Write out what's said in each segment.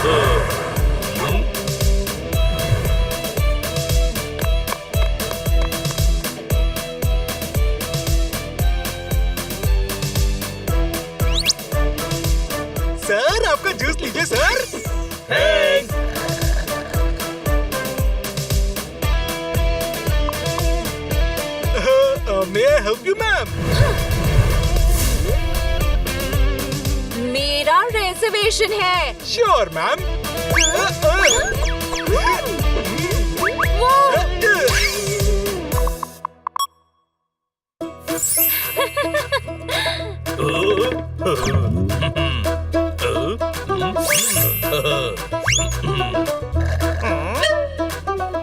Sir आपका juice लीजिए sir. Thanks. May I help you ma'am? मेरा रिजर्वेशन है। Sure ma'am.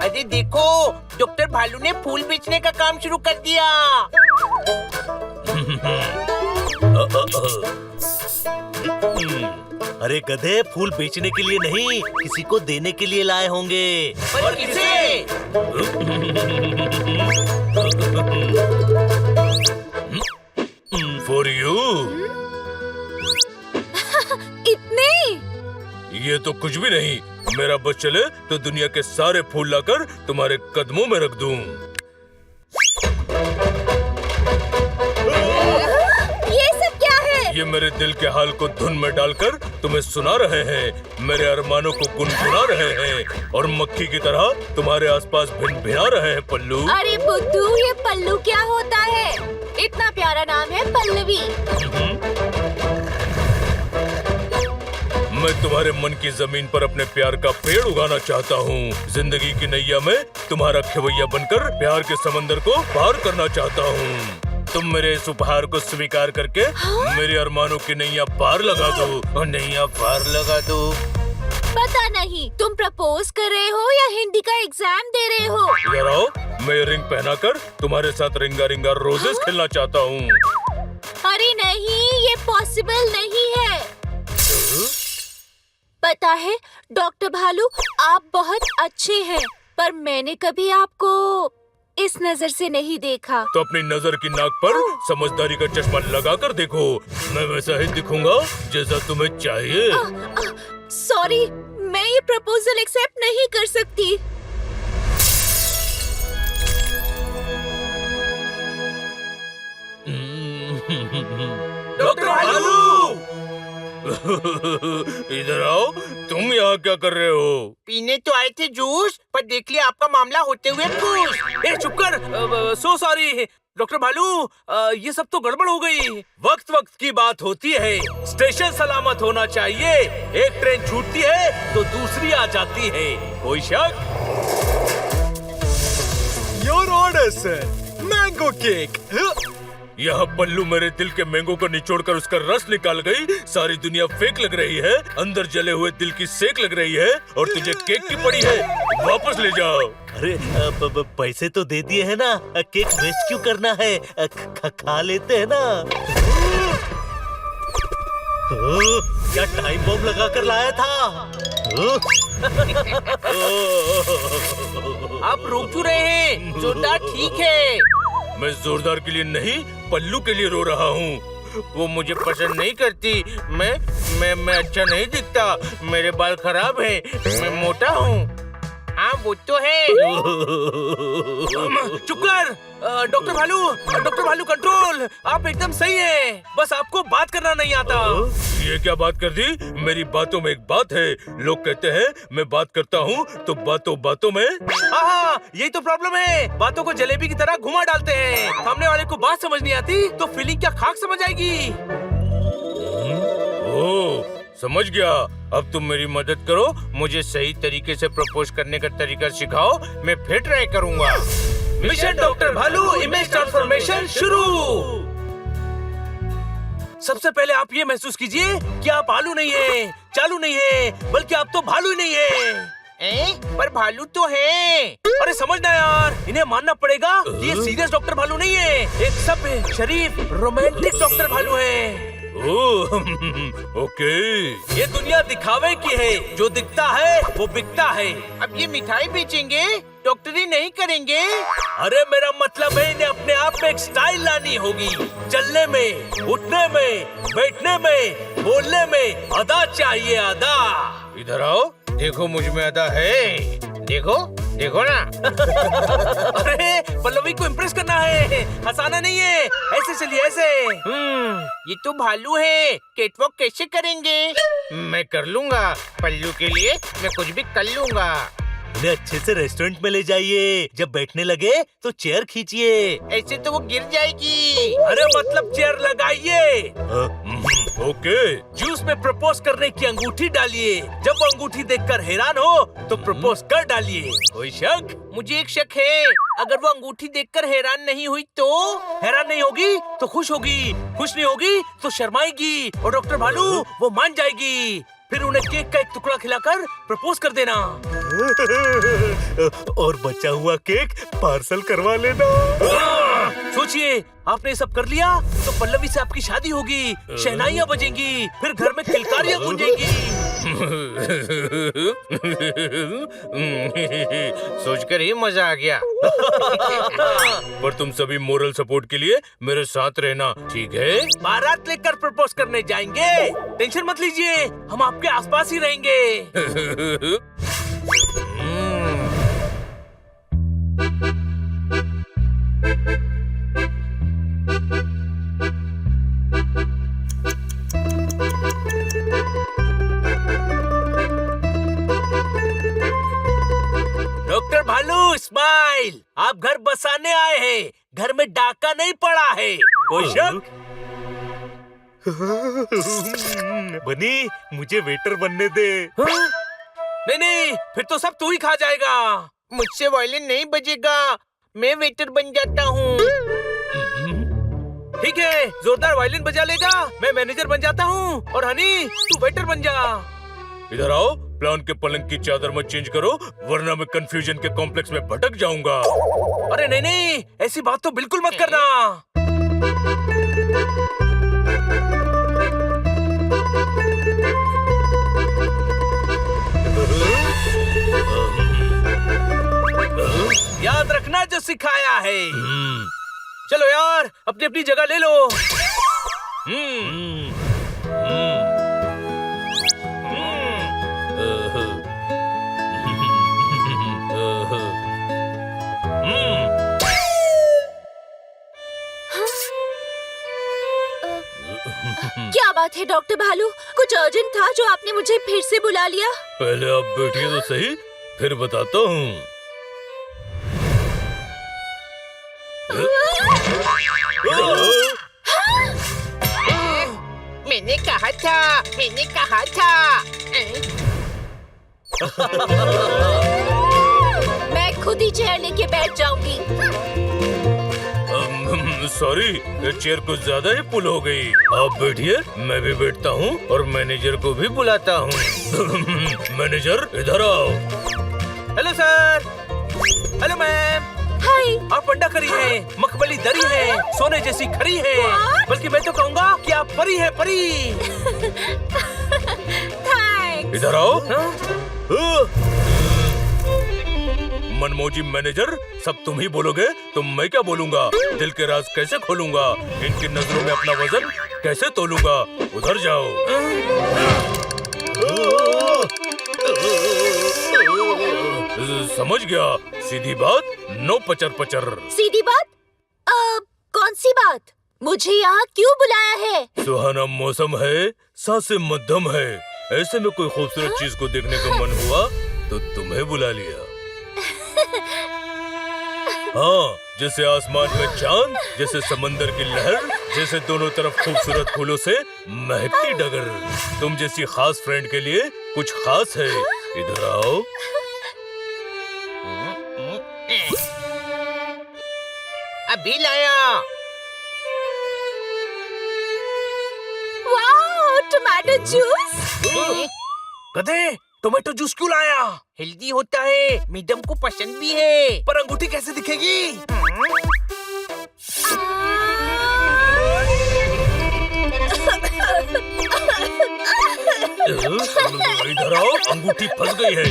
अरे देखो, डॉक्टर भालू ने फूल बेचने का काम शुरू कर दिया। अरे गधे, फूल बेचने के लिए नहीं, किसी को देने के लिए लाए होंगे। पर किसे? For you. इतने? ये तो कुछ भी नहीं। मेरा बस चले तो दुनिया के सारे फूल लाकर तुम्हारे कदमों में रख दूं। ये सब क्या है? ये मेरे दिल के हाल को धुन में डालकर तुम्हें सुना रहे हैं, मेरे अरमानों को गुनगुना रहे हैं और मक्खी की तरह तुम्हारे आसपास भिन-भिना रहे हैं पल्लू। अरे बुद्धू, ये पल्लू क्या होता है? इतना प्यारा नाम है पल्लवी। मैं तुम्हारे मन की जमीन पर अपने प्यार का पेड़ उगाना चाहता हूँ। जिंदगी की नैया में तुम्हारा खिवैया बनकर प्यार के समंदर को पार करना चाहता हूँ। तुम मेरे इस उपहार को स्वीकार करके मेरे अरमानों की नैया पार लगा दो और नैया पार लगा दो। पता नहीं तुम प्रपोज कर रहे हो या हिंदी का एग्जाम दे रहे हो। यार आओ, मैं रिंग पहनाकर तुम्हारे साथ रिंगा रिंगा रोजेस खेलना चाहता हूँ। अरे नहीं, ये पॉसिबल नहीं है। पता है डॉक्टर भालू, आप बहुत अच्छे हैं, पर मैंने कभी आपको इस नजर से नहीं देखा। तो अपनी नजर की नाक पर समझदारी का चश्मा लगाकर देखो, मैं वैसा ही दिखूंगा जैसा तुम्हें चाहिए। सॉरी, मैं ये प्रपोजल एक्सेप्ट नहीं कर सकती। डॉक्टर भालू! इधर आओ, तुम यहाँ क्या कर रहे हो? पीने तो आए थे जूस, पर देख लिया आपका मामला होते हुए खुश। ए चुप कर। सो सॉरी डॉक्टर भालू, ये सब तो गड़बड़ हो गई। वक्त वक्त की बात होती है, स्टेशन सलामत होना चाहिए। एक ट्रेन छूटती है तो दूसरी आ जाती है। कोई शक? Your order sir. Mango cake. यहाँ पल्लू मेरे दिल के मैंगो को निचोड़कर उसका रस निकाल गई। सारी दुनिया फेक लग रही है, अंदर जले हुए दिल की सेक लग रही है और तुझे केक की पड़ी है। वापस ले जाओ। अरे पैसे तो दे दिए है ना, केक वेस्ट क्यों करना है? खा लेते हैं ना। क्या टाइम बम लगा कर लाया था? आप रोक क्यों रहे हैं? जोरदार ठीक है। मैं जोरदार के लिए नहीं, पल्लू के लिए रो रहा हूँ। वो मुझे पसंद नहीं करती। मैं अच्छा नहीं दिखता, मेरे बाल खराब हैं, मैं मोटा हूँ। हाँ वो तो है। चुप कर। डॉक्टर भालू कंट्रोल। आप एकदम सही हैं, बस आपको बात करना नहीं आता। ये क्या बात कर दी? मेरी बातों में एक बात है। लोग कहते हैं मैं बात करता हूँ तो बातों बातों में। हाँ, यही तो प्रॉब्लम है। बातों को जलेबी की तरह घुमा डालते हैं। सामने वाले को बात समझ नहीं आती तो फीलिंग क्या खाक समझ आएगी। ओह, समझ गया। अब तुम मेरी मदद करो, मुझे सही तरीके से प्रपोज करने का तरीका सिखाओ, मैं फिर ट्राई करूँगा। मिशन डॉक्टर भालू इमेज ट्रांसफॉर्मेशन शुरू। सबसे पहले आप ये महसूस कीजिए कि आप आलू नहीं हैं, चालू नहीं हैं, बल्कि आप तो भालू ही नहीं हैं। पर भालू तो है। अरे समझना यार, इन्हें मानना पड़ेगा कि ये सीरियस डॉक्टर भालू नहीं है, एक सभ्य, शरीफ, रोमांटिक डॉक्टर भालू है। ओह, ओके। ये दुनिया दिखावे की है, जो दिखता है वो बिकता है। अब ये मिठाई बेचेंगे, डॉक्टरी नहीं करेंगे। अरे मेरा मतलब है, इन्हें अपने आप में एक स्टाइल लानी होगी। चलने में, उठने में, बैठने में, बोलने में अदा चाहिए, अदा। इधर आओ, देखो मुझ में अदा है। देखो देखो ना। अरे पल्लवी को इम्प्रेस करना है, हंसाना नहीं है। ऐसे चलिए ऐसे। ये तो भालू है, कैटवॉक कैसे करेंगे? मैं कर लूंगा, पल्लू के लिए मैं कुछ भी कर लूंगा। उन्हें अच्छे से रेस्टोरेंट में ले जाइए। जब बैठने लगे तो चेयर खींचिए। ऐसे तो वो गिर जाएगी। अरे मतलब चेयर लगाइए। ओके। जूस में प्रपोज करने की अंगूठी डालिए। जब वो अंगूठी देखकर हैरान हो तो प्रपोज कर डालिए। कोई शक? मुझे एक शक है, अगर वो अंगूठी देखकर हैरान नहीं हुई तो? हैरान नहीं होगी तो खुश होगी, खुश नहीं होगी तो शर्माएगी, और डॉक्टर भालू वो मान जाएगी। फिर उन्हें केक का एक टुकड़ा खिलाकर प्रपोज कर देना। और बचा हुआ केक पार्सल करवा लेना। सोचिए, आपने ये सब कर लिया तो पल्लवी से आपकी शादी होगी, शहनाइयाँ बजेंगी, फिर घर में किलकारियाँ गूंजेंगी। सोचकर ही मजा आ गया। पर तुम सभी मोरल सपोर्ट के लिए मेरे साथ रहना, ठीक है? बारात लेकर प्रपोज करने जाएंगे, टेंशन मत लीजिए, हम आपके आसपास ही रहेंगे। डॉक्टर भालू स्माइल, आप घर बसाने आए हैं, घर में डाका नहीं पड़ा है। कोई शक? बनी, मुझे वेटर बनने दे। हाँ? नहीं, फिर तो सब तू ही खा जाएगा। मुझसे वायलिन नहीं बजेगा, मैं वेटर बन जाता हूँ। ठीक है, जोरदार वायलिन बजा लेगा, मैं मैनेजर बन जाता हूँ, और हनी तू वेटर बन जा। इधर आओ, प्लान के पलंग की चादर मत चेंज करो, वरना मैं कंफ्यूजन के कॉम्प्लेक्स में भटक जाऊंगा। अरे नहीं, ऐसी बात तो बिल्कुल मत करना। याद रखना जो सिखाया है। चलो यार, अपनी अपनी जगह ले लो। क्या बात है डॉक्टर भालू, कुछ अर्जेंट था जो आपने मुझे फिर से बुला लिया? पहले आप बैठिए तो सही, फिर बताता हूँ। मैंने कहा था, मैंने कहा था। मैं खुद ही चेयर लेके बैठ जाऊंगी। सॉरी, चेयर कुछ ज्यादा ही पुल हो गई। आप बैठिए, मैं भी बैठता हूँ और मैनेजर को भी बुलाता हूँ। मैनेजर इधर आओ। Hello sir. Hello ma'am. Hi. आप पंडा करी है, मखमली दरी है, सोने जैसी खरी है, बल्कि मैं तो कहूँगा कि आप परी है, परी। थैंक्स। इधर आओ। मनमोजी मैनेजर, सब तुम ही बोलोगे तो मैं क्या बोलूंगा? दिल के राज कैसे खोलूंगा? इनकी नजरों में अपना वजन कैसे तोलूंगा? उधर जाओ। समझ गया, सीधी बात, नो पचर पचर। सीधी बात? कौन सी बात? मुझे यहाँ क्यों बुलाया है? सुहाना मौसम है, सांसें मध्यम है, ऐसे में कोई खूबसूरत चीज को देखने का मन हुआ तो तुम्हें बुला लिया। हाँ, जैसे आसमान में चांद, जैसे समंदर की लहर, जैसे दोनों तरफ खूबसूरत फूलों से महकती डगर। तुम जैसी खास फ्रेंड के लिए कुछ खास है, इधर आओ। अभी लाया। वाह, टमाटो जूस। गधे, टोमेटो जूस क्यों लाया? हेल्दी होता है, मैडम को पसंद भी है। पर अंगूठी कैसे दिखेगी? इधर आओ, अंगूठी फंस गई है।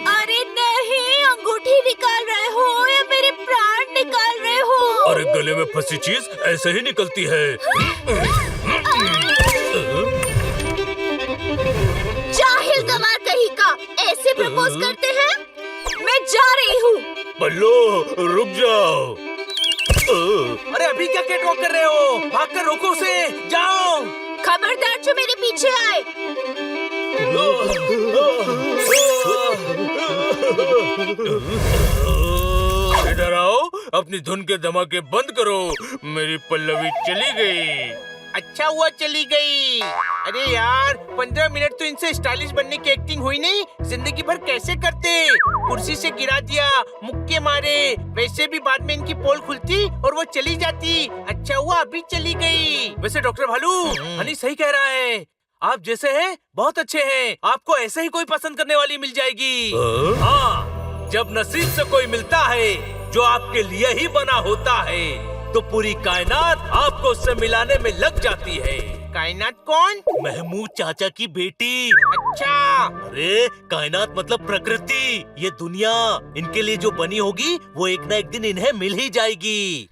अरे नहीं, अंगूठी निकाल रहे हो या मेरे प्राण निकाल रहे हो? अरे गले में फंसी चीज ऐसे ही निकलती है। बल्लो रुक जाओ। अरे अभी क्या कैट वॉक कर रहे हो? भागकर रोको उसे, जाओ। खबरदार जो मेरे पीछे आए। इधर आओ, अपनी धुन के धमाके बंद करो। मेरी पल्लवी चली गई। अच्छा हुआ चली गई। अरे यार 15 मिनट तो इनसे स्टाइलिश बनने की एक्टिंग हुई नहीं, जिंदगी भर कैसे करते। कुर्सी से गिरा दिया, मुक्के मारे, वैसे भी बाद में इनकी पोल खुलती और वो चली जाती। अच्छा हुआ अभी चली गई। वैसे डॉक्टर भालू, हनी सही कह रहा है। आप जैसे हैं बहुत अच्छे हैं, आपको ऐसे ही कोई पसंद करने वाली मिल जाएगी। हाँ, जब नसीब से कोई मिलता है जो आपके लिए ही बना होता है, तो पूरी कायनात आपको उससे मिलाने में लग जाती है। कायनात कौन? महमूद चाचा की बेटी। अच्छा, अरे कायनात मतलब प्रकृति, ये दुनिया इनके लिए जो बनी होगी वो एक ना एक दिन इन्हें मिल ही जाएगी।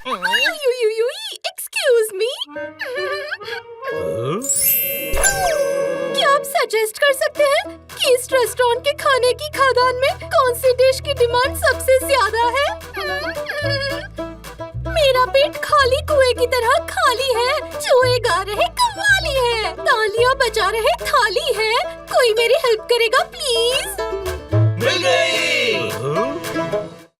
एक्सक्यूज मी, क्या आप सजेस्ट कर सकते हैं कि इस रेस्टोरेंट के खाने की खादान में कौन सी डिश की डिमांड सबसे ज्यादा है? मेरा पेट खाली कुएं की तरह खाली है, चूहे गा रहे कव्वाली है, तालियां बजा रहे थाली है। कोई मेरी हेल्प करेगा प्लीज? मिल गई।